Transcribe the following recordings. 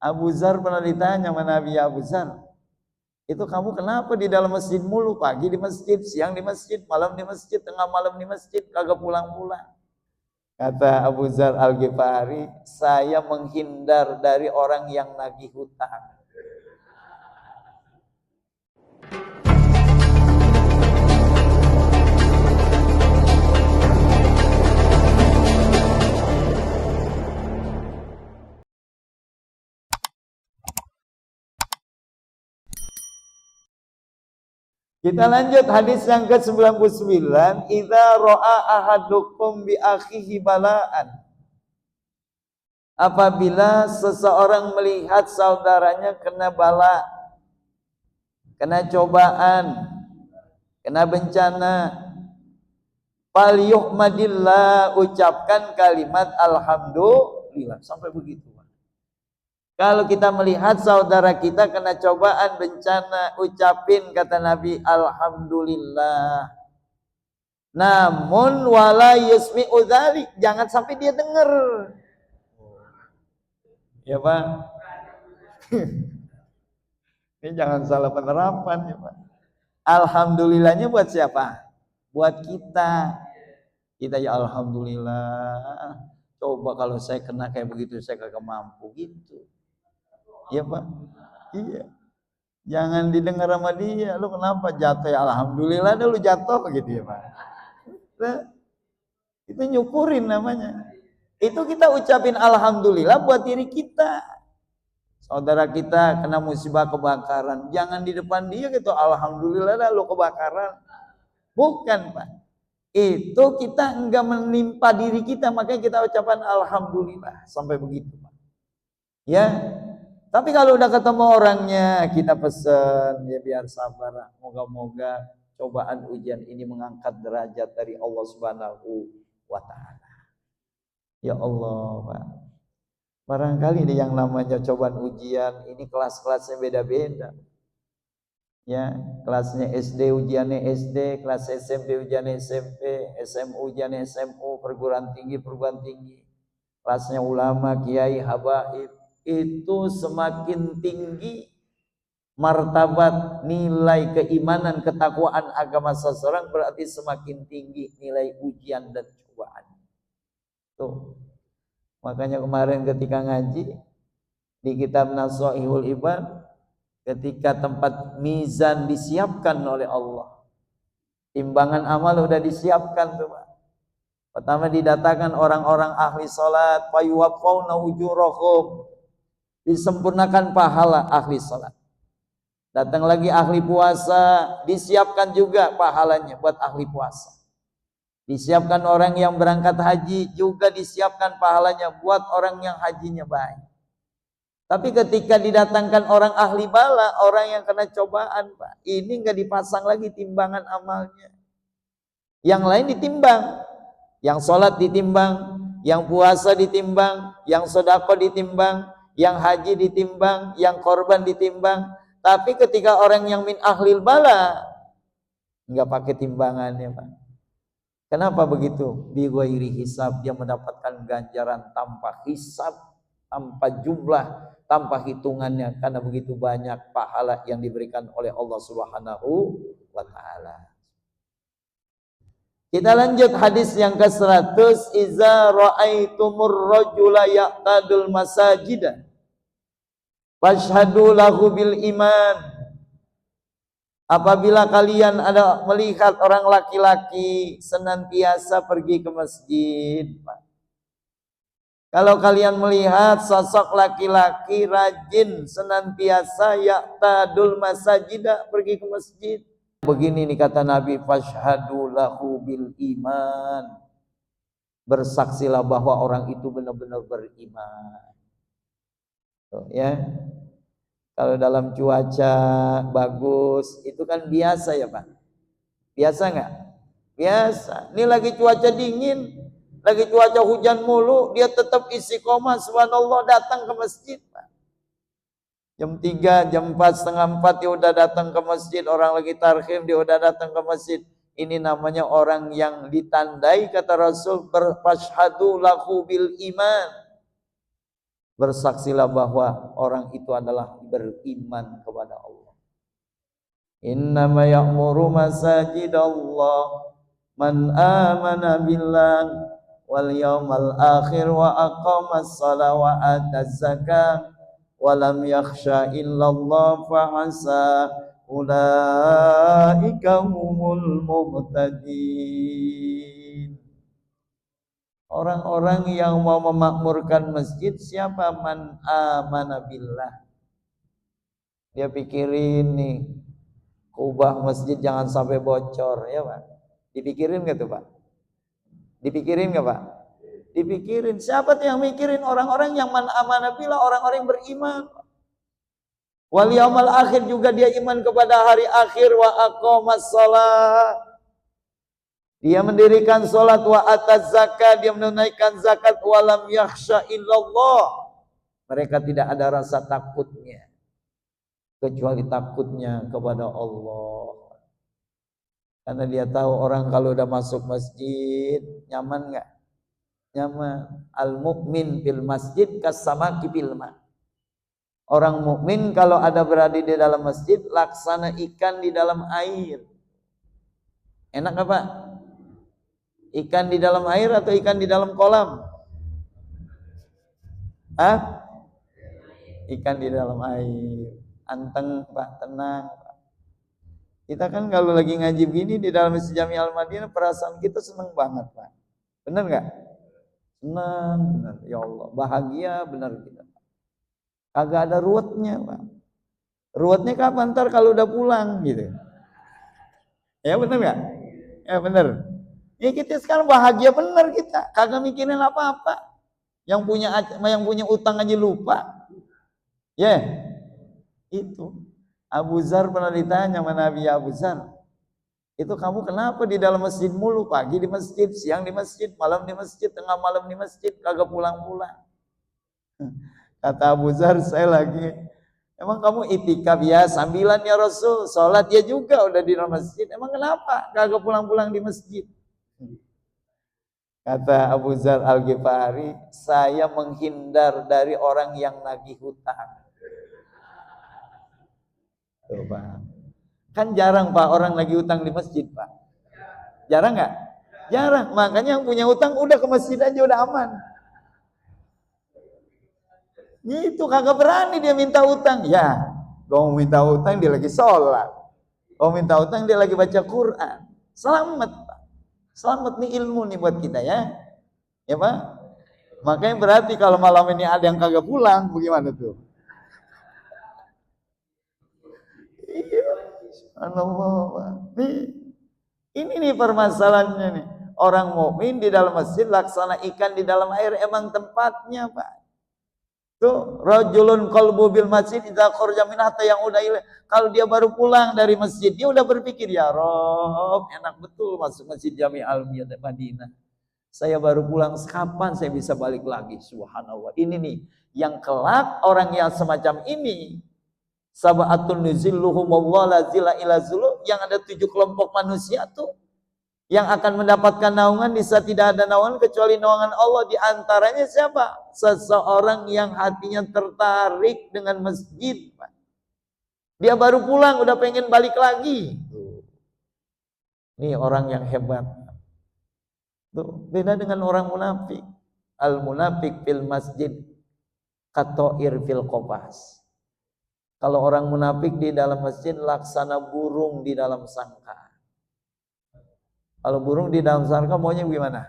Abu Zar pernah ditanya sama Nabi, Abu Zar, itu kamu kenapa di dalam masjid mulu? Pagi di masjid, siang di masjid, malam di masjid, tengah malam di masjid, kagak pulang-pulang. Kata Abu Zar Al-Ghifari, saya menghindar dari orang yang nagih hutang. Kita lanjut hadis yang ke-99, idza ra'a ahadukum bi akhihi bala'an. Apabila seseorang melihat saudaranya kena bala, kena cobaan, kena bencana, fal yuhmadillah, ucapkan kalimat alhamdulillah. Sampai begitu. Kalau kita melihat saudara kita kena cobaan, bencana, ucapin kata Nabi alhamdulillah. Namun wala yusmi'u dzalik, jangan sampai dia dengar. Ya Pak. Ini jangan salah penerapan ya Pak. Alhamdulillahnya buat siapa? Buat kita. Kita ya alhamdulillah. Coba kalau saya kena kayak begitu saya kagak mampu gitu. Iya Pak, iya. Jangan didengar sama dia. Lu kenapa jatuh ya? Alhamdulillah dah lu jatuh gitu ya Pak. Nah, itu nyukurin namanya. Itu kita ucapin alhamdulillah buat diri kita. Saudara kita kena musibah kebakaran, jangan di depan dia gitu alhamdulillah dah lu kebakaran. Bukan Pak. Itu kita enggak menimpa diri kita, makanya kita ucapan alhamdulillah sampai begitu Pak. Ya. Tapi kalau udah ketemu orangnya, kita pesen ya biar sabar. Moga-moga cobaan ujian ini mengangkat derajat dari Allah Subhanahu wa taala. Ya Allah, Pak. Barangkali ini yang namanya cobaan ujian ini kelas-kelasnya beda-beda. Ya, kelasnya SD ujiannya SD, kelas SMP ujiannya SMP, SMU ujiannya SMU, perguruan tinggi. Kelasnya ulama, kiai, habaib. Itu semakin tinggi martabat nilai keimanan, ketakwaan agama seseorang, berarti semakin tinggi nilai ujian dan cobaan. Tuh. Makanya kemarin ketika ngaji di kitab Nasoihul Ibad, ketika tempat mizan disiapkan oleh Allah, timbangan amal udah disiapkan tuh Pak. Pertama didatangkan orang-orang ahli salat, fayuwaffawna ujurahum, disempurnakan pahala ahli salat. Datang lagi ahli puasa, disiapkan juga pahalanya buat ahli puasa. Disiapkan orang yang berangkat haji, juga disiapkan pahalanya buat orang yang hajinya baik. Tapi ketika didatangkan orang ahli bala, orang yang kena cobaan Pak, ini enggak dipasang lagi timbangan amalnya. Yang lain ditimbang, yang sholat ditimbang, yang puasa ditimbang, yang sedekah ditimbang, yang haji ditimbang, yang korban ditimbang. Tapi ketika orang yang min ahlil bala, enggak pakai timbangannya Pak. Kenapa begitu? Bi ghairi hisab, dia mendapatkan ganjaran tanpa hisab, tanpa jumlah, tanpa hitungannya, karena begitu banyak pahala yang diberikan oleh Allah Subhanahu wa taala. Kita lanjut hadis yang ke-100, iza ra'aitumur rajula ya'tadul masajida fashhadu lahu bil iman. Apabila kalian ada melihat orang laki-laki senantiasa pergi ke masjid, Pak. Kalau kalian melihat sosok laki-laki rajin senantiasa ya'tadul masajida, pergi ke masjid. Begini nih kata Nabi, fashhadu lahu bil iman. Bersaksilah bahwa orang itu benar-benar beriman. Tuh, ya. Kalau dalam cuaca bagus, itu kan biasa ya Pak? Biasa nggak? Biasa. Ini lagi cuaca dingin, lagi cuaca hujan mulu, dia tetap istiqomah, subhanallah, datang ke masjid Pak. Jam 3, jam 4, setengah 4 dia udah datang ke masjid. Orang lagi tarhim, dia udah datang ke masjid. Ini namanya orang yang ditandai kata Rasul, berfashhadu lahu bil iman. Bersaksilah bahwa orang itu adalah beriman kepada Allah. Innama ya'muru masajidallah man amana billah wal yawmal akhir wa aqamas salat wa ataz zakah wa lam yakhsha illallah fa asa ulaika humul muhtadin. Orang-orang yang mau memakmurkan masjid siapa? Man amana billah. Dia pikirin nih, kubah masjid jangan sampai bocor, ya Pak. Dipikirin nggak tuh Pak? Dipikirin nggak Pak? Dipikirin. Siapa tuh yang mikirin? Orang-orang yang man amana billah, orang-orang yang beriman. Wal yaumal akhir, juga dia iman kepada hari akhir. Wa aqamas shalah, dia mendirikan sholat. Wa ataz zakat, dia menunaikan zakat. Walam yakhsha illallah, mereka tidak ada rasa takutnya kecuali takutnya kepada Allah. Karena dia tahu orang kalau udah masuk masjid nyaman nggak? Nyaman. Al mukmin fil masjid kasamaki fil ma. Orang mukmin kalau ada berada di dalam masjid laksana ikan di dalam air. Enak apa? Ikan di dalam air atau ikan di dalam kolam? Hah? Ikan di dalam air. Anteng Pak, tenang Pak. Kita kan kalau lagi ngaji gini di dalam Masjid Jami Al-Madinah, perasaan kita seneng banget Pak. Bener nggak? Senang bener. Ya Allah, bahagia bener kita. Kagak ada ruwetnya Pak. Ruwetnya kapan? Ntar kalau udah pulang gitu. Ya bener nggak? Ya bener. Ya kita sekarang bahagia bener kita, kagak mikirin apa-apa. Yang punya utang aja lupa. Ya, itu. Abu Zar pernah ditanya sama Nabi, Abu Zar, itu kamu kenapa di dalam masjid mulu? Pagi di masjid, siang di masjid, malam di masjid, tengah malam di masjid, kagak pulang-pulang. Kata Abu Zar, saya lagi, emang kamu itikaf ya, sambilan ya Rasul, sholat ya juga udah di dalam masjid, emang kenapa kagak pulang-pulang di masjid? Kata Abu Zar Al-Ghifari, saya menghindar dari orang yang nagih hutang. Tuh Pak, kan jarang Pak orang nagih hutang di masjid Pak. Jarang nggak? Jarang. Makanya yang punya hutang udah ke masjid aja udah aman. Itu kagak berani dia minta hutang. Ya, gua mau minta hutang dia lagi sholat. Gua minta hutang dia lagi baca Quran. Selamat Pak. Selamat nih ilmu nih buat kita ya. Ya Pak. Makanya berarti kalau malam ini ada yang kagak pulang, bagaimana tuh? Iya. Allah. Ini nih permasalahannya nih. Orang mukmin di dalam masjid laksana ikan di dalam air, emang tempatnya Pak. Tuh, rajulun qalbu bil masjid idza kharaja min hatta yang udah ilaih. Kalau dia baru pulang dari masjid, dia udah berpikir, ya Rob, enak betul masuk Masjid Jami Al-Madinah. Saya baru pulang, kapan saya bisa balik lagi? Subhanallah. Ini nih yang kelak orang yang semacam ini, sab'atun nuzilluhumullah la zilla ila zulu, yang ada 7 kelompok manusia tuh yang akan mendapatkan naungan di saat tidak ada naungan kecuali naungan Allah. Di antaranya siapa? Seseorang yang hatinya tertarik dengan masjid. Dia baru pulang udah pengen balik lagi. Ini orang yang hebat. Tuh, beda dengan orang munafik. Al munafik fil masjid katoir fil qafas. Kalau orang munafik di dalam masjid laksana burung di dalam sangkar. Kalau burung di dalam sangkar maunya gimana?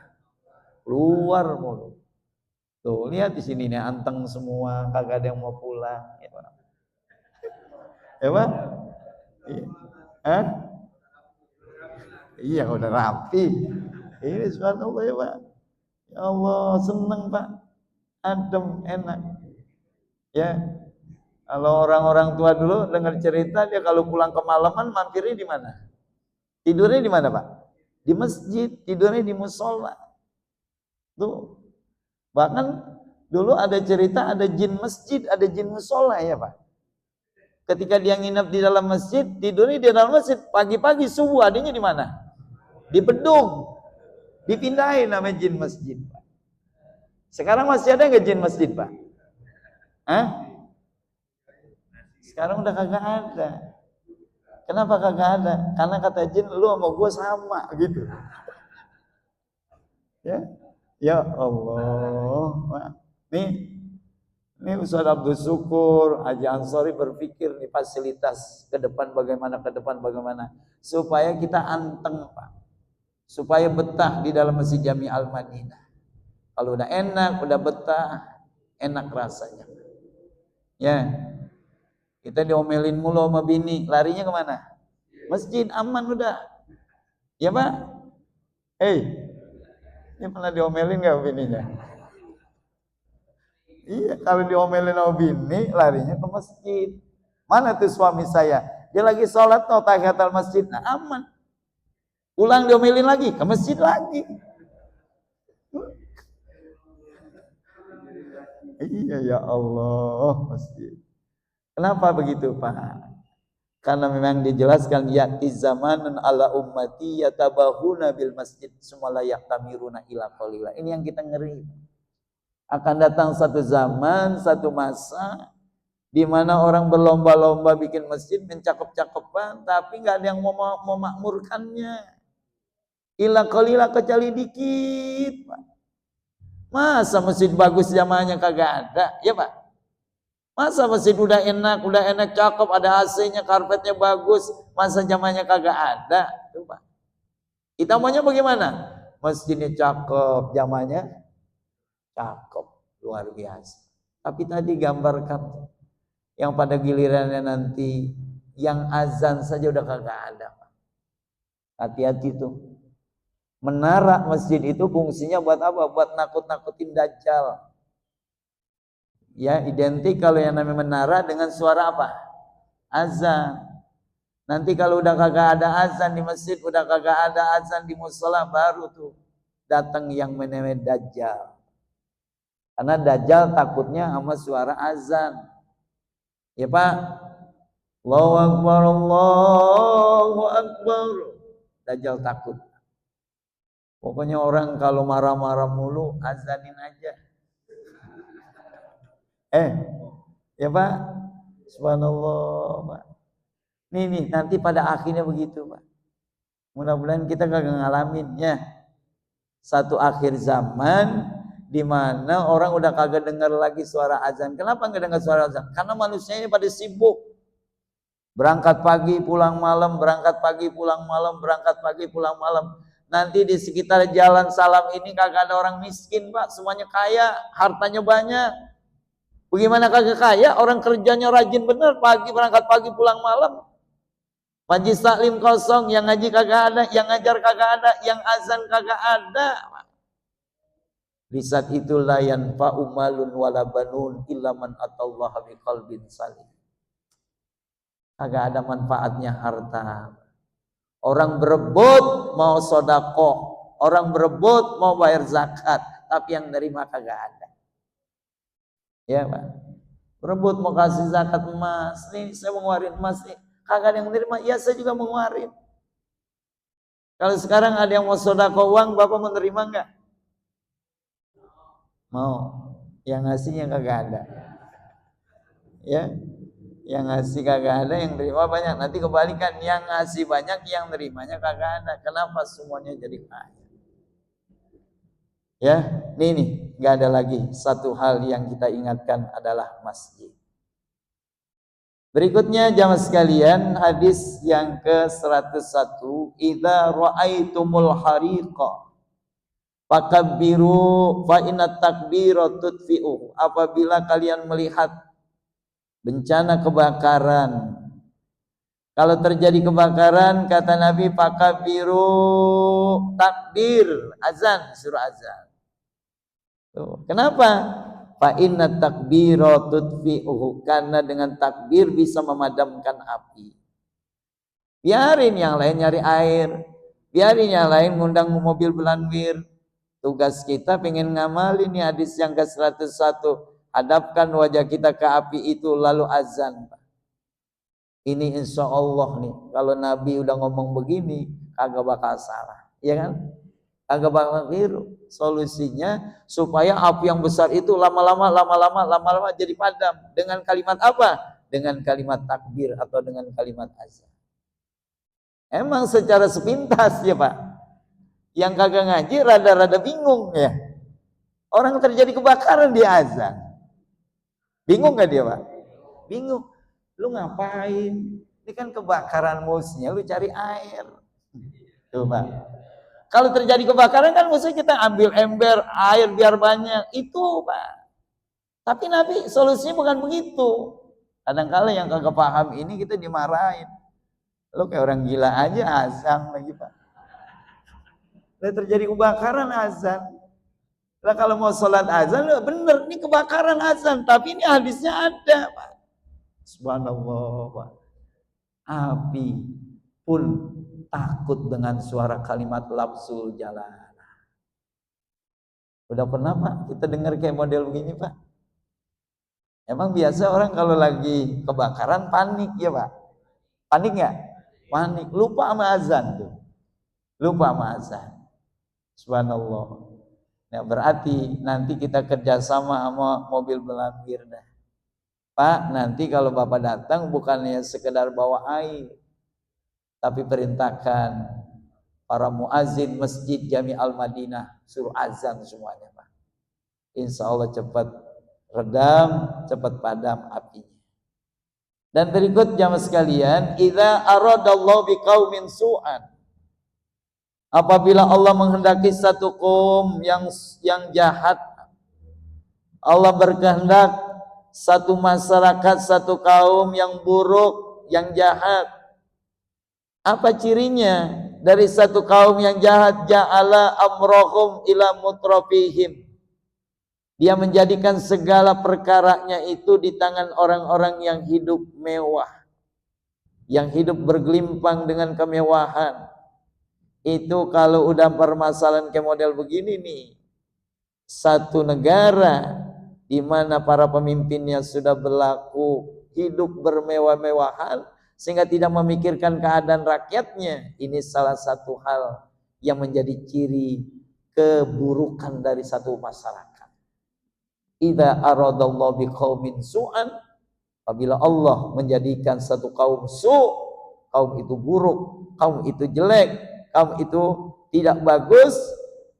Keluar mulu. Tuh, lihat di sini nih anteng semua, kagak ada yang mau pulang, ya Pak. Ya Pak? Hah? Iya, udah rapi. Ini subhanallah ya Pak. Ya Allah, seneng Pak. Adem, enak. Ya. Kalau orang-orang tua dulu dengar cerita, dia kalau pulang kemalaman mampirnya di mana? Tidurnya di mana Pak? Di masjid, tidurnya di musola. Tuh. Bahkan dulu ada cerita ada jin masjid, ada jin musola ya Pak. Ketika dia nginep di dalam masjid, tidurnya di dalam masjid, pagi-pagi subuh adanya di mana? Di bedung. Dipindahin namanya jin masjid Pak. Sekarang masih ada nggak jin masjid Pak? Hah? Sekarang udah kagak ada. Kenapa kagak ada? Karena kata jin, lu sama gue sama gitu. Ya, ya Allah. Nih Ustaz Abdul Syukur, Haji Ansori berpikir nih fasilitas ke depan bagaimana supaya kita anteng Pak, supaya betah di dalam Masjid Jami Al Madinah. Kalau udah enak, udah betah, enak rasanya. Ya, kita diomelin mulu sama bini, larinya kemana? Masjid aman udah, ya Pak. Ini pernah diomelin nggak bininya? Iya, kalau diomelin sama bini, larinya ke masjid. Mana tuh suami saya? Dia lagi sholat no tahiyatul masjid, nah aman. Pulang diomelin lagi, ke masjid lagi. Iya ya Allah, masjid. Kenapa begitu Pak? Karena memang dijelaskan ya'ti zamanun ala ummati yatabahuna bil masjid summa la yaqtamiruna ila qalila. Ini yang kita ngeri. Akan datang satu zaman, satu masa di mana orang berlomba-lomba bikin masjid mencakep-cakepan, tapi nggak ada yang mau memakmurkannya. Ila qalila, kecuali dikit, Pak. Masa masjid bagus zamannya kagak ada, ya Pak? Masa masjid udah enak cakep, ada AC-nya, karpetnya bagus, masa zamannya kagak ada, tuh Pak. Kita maunya bagaimana? Masjidnya cakep, zamannya cakep, luar biasa. Tapi tadi gambarkan yang pada gilirannya nanti yang azan saja udah kagak ada. Hati-hati tuh. Menara masjid itu fungsinya buat apa? Buat nakut-nakutin Dajjal. Ya, identik kalau yang namanya menara dengan suara apa? Azan. Nanti kalau udah kagak ada azan di masjid, udah kagak ada azan di mushola, baru tuh datang yang namanya Dajjal. Karena Dajjal takutnya sama suara azan. Ya Pak, Allahu Akbar, Allahu Akbar. Dajjal takut. Pokoknya orang kalau marah-marah mulu, azanin aja. Ya Pak, subhanallah Pak. Nih, nanti pada akhirnya begitu Pak. Mudah-mudahan kita kagak ngalamin ya. Satu akhir zaman di mana orang udah kagak dengar lagi suara azan. Kenapa nggak dengar suara azan? Karena manusianya pada sibuk. Berangkat pagi, pulang malam, berangkat pagi, pulang malam, berangkat pagi, pulang malam. Nanti di sekitar jalan Salam ini kagak ada orang miskin Pak. Semuanya kaya, hartanya banyak. Bagaimana kagak kaya? Orang kerjanya rajin bener, pagi berangkat pagi, pulang malam. Majlis taklim kosong, yang ngaji kagak ada, yang ngajar kagak ada, yang azan kagak ada. Di saat itulah yanfa'u malun wala banun illa man atallaha biqalbin salim. Kagak ada manfaatnya harta. Orang berebut mau sedekah, orang berebut mau bayar zakat, tapi yang nerima kagak ada. Ya Pak, berebut mau kasih zakat emas, nih saya mau ngeluarin emas nih, kagak ada yang nerima, ya saya juga mau ngeluarin. Kalau sekarang ada yang mau sedekah uang, Bapak mau nerima enggak? Mau, yang ngasihnya kagak ada. Ya, yang ngasih kagak ada, yang nerima banyak. Nanti kebalikan, yang ngasih banyak, yang nerimanya kagak ada. Kenapa semuanya jadi kaya? Ya, nih, nggak ada lagi. Satu hal yang kita ingatkan adalah masjid. Berikutnya jamaah sekalian, hadis yang ke-101, idza ra'aitumul hariqa fakabbiru fa inna takbira tudfi'u. Apabila kalian melihat bencana kebakaran, kalau terjadi kebakaran, kata Nabi, fakabbiru, takbir, azan, suruh azan. Tuh. Kenapa? Fa inna takbira tudfi'uhu, karena dengan takbir bisa memadamkan api. Biarin yang lain nyari air, biarin yang lain ngundang mobil belanwir. Tugas kita pengen ngamalin nih hadis yang ke-101, hadapkan wajah kita ke api itu lalu azan. Ini insya Allah nih, kalau Nabi udah ngomong begini kagak bakal salah, ya kan? Agak bakal keliru. Solusinya supaya api yang besar itu lama-lama jadi padam. Dengan kalimat apa? Dengan kalimat takbir atau dengan kalimat azan. Emang secara sepintas ya Pak. Yang kagak ngaji rada-rada bingung ya. Orang terjadi kebakaran di azan. Bingung gak dia Pak? Bingung. Lu ngapain? Ini kan kebakaran musnya, lu cari air. Coba. Kalau terjadi kebakaran kan mesti kita ambil ember air biar banyak. Itu Pak. Tapi Nabi solusinya bukan begitu. Kadang-kala yang kagak paham ini kita dimarahin. Lo kayak orang gila aja azan lagi Pak. Lah terjadi kebakaran azan. Lah kalau mau sholat azan lo bener ini kebakaran azan. Tapi ini hadisnya ada Pak. Subhanallah Pak. Api pun takut dengan suara kalimat lafzul jalalah. Udah pernah Pak kita dengar kayak model begini Pak? Emang biasa orang kalau lagi kebakaran panik ya Pak? Panik nggak? Panik, lupa sama azan tuh. Lupa sama azan. Subhanallah. Nah berarti nanti kita kerjasama sama mobil belambir dah. Pak, nanti kalau Bapak datang bukannya sekedar bawa air, tapi perintahkan para muazin Masjid Jami Al-Madinah suruh azan semuanya Pak. Insya Allah cepat redam, cepat padam apinya. Dan berikut jamaah sekalian, idza aradallahu biqaumin su'an. Apabila Allah menghendaki satu kaum yang jahat, Allah berkehendak satu masyarakat, satu kaum yang buruk, yang jahat. Apa cirinya dari satu kaum yang jahat? Ja'ala amrohum ila mutrafihim. Dia menjadikan segala perkaranya itu di tangan orang-orang yang hidup mewah, yang hidup bergelimpang dengan kemewahan. Itu kalau udah permasalahan kayak model begini nih, satu negara di mana para pemimpinnya sudah berlaku hidup bermewah-mewahan sehingga tidak memikirkan keadaan rakyatnya, ini salah satu hal yang menjadi ciri keburukan dari satu masyarakat. Idza aradallahu biqaumin su'an, apabila Allah menjadikan satu kaum kaum itu buruk, kaum itu jelek, kaum itu tidak bagus,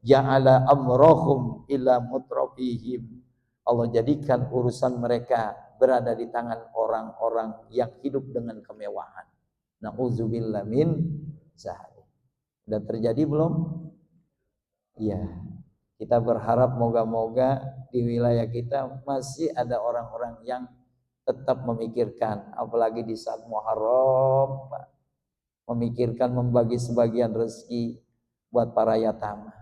ja'ala amrohum ila mutrafihim. Allah jadikan urusan mereka berada di tangan orang-orang yang hidup dengan kemewahan. Na'udzubillah min zalik. Sudah terjadi belum? Ya. Kita berharap moga-moga di wilayah kita masih ada orang-orang yang tetap memikirkan, apalagi di saat Muharram, memikirkan membagi sebagian rezeki buat para yatama.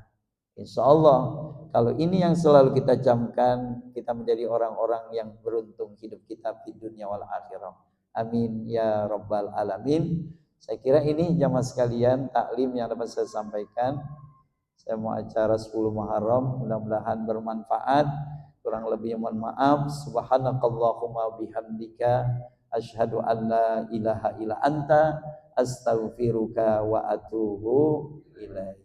Insya Allah kalau ini yang selalu kita camkan, kita menjadi orang-orang yang beruntung hidup kita di dunia wal akhirah. Amin ya rabbal alamin. Saya kira ini jamaah sekalian taklim yang dapat saya sampaikan. Saya mau acara 10 Muharram, mudah-mudahan bermanfaat. Kurang lebihnya mohon maaf. Subhanakallahumma bihamdika asyhadu an la ilaha illa anta astaghfiruka wa atubu ilaik.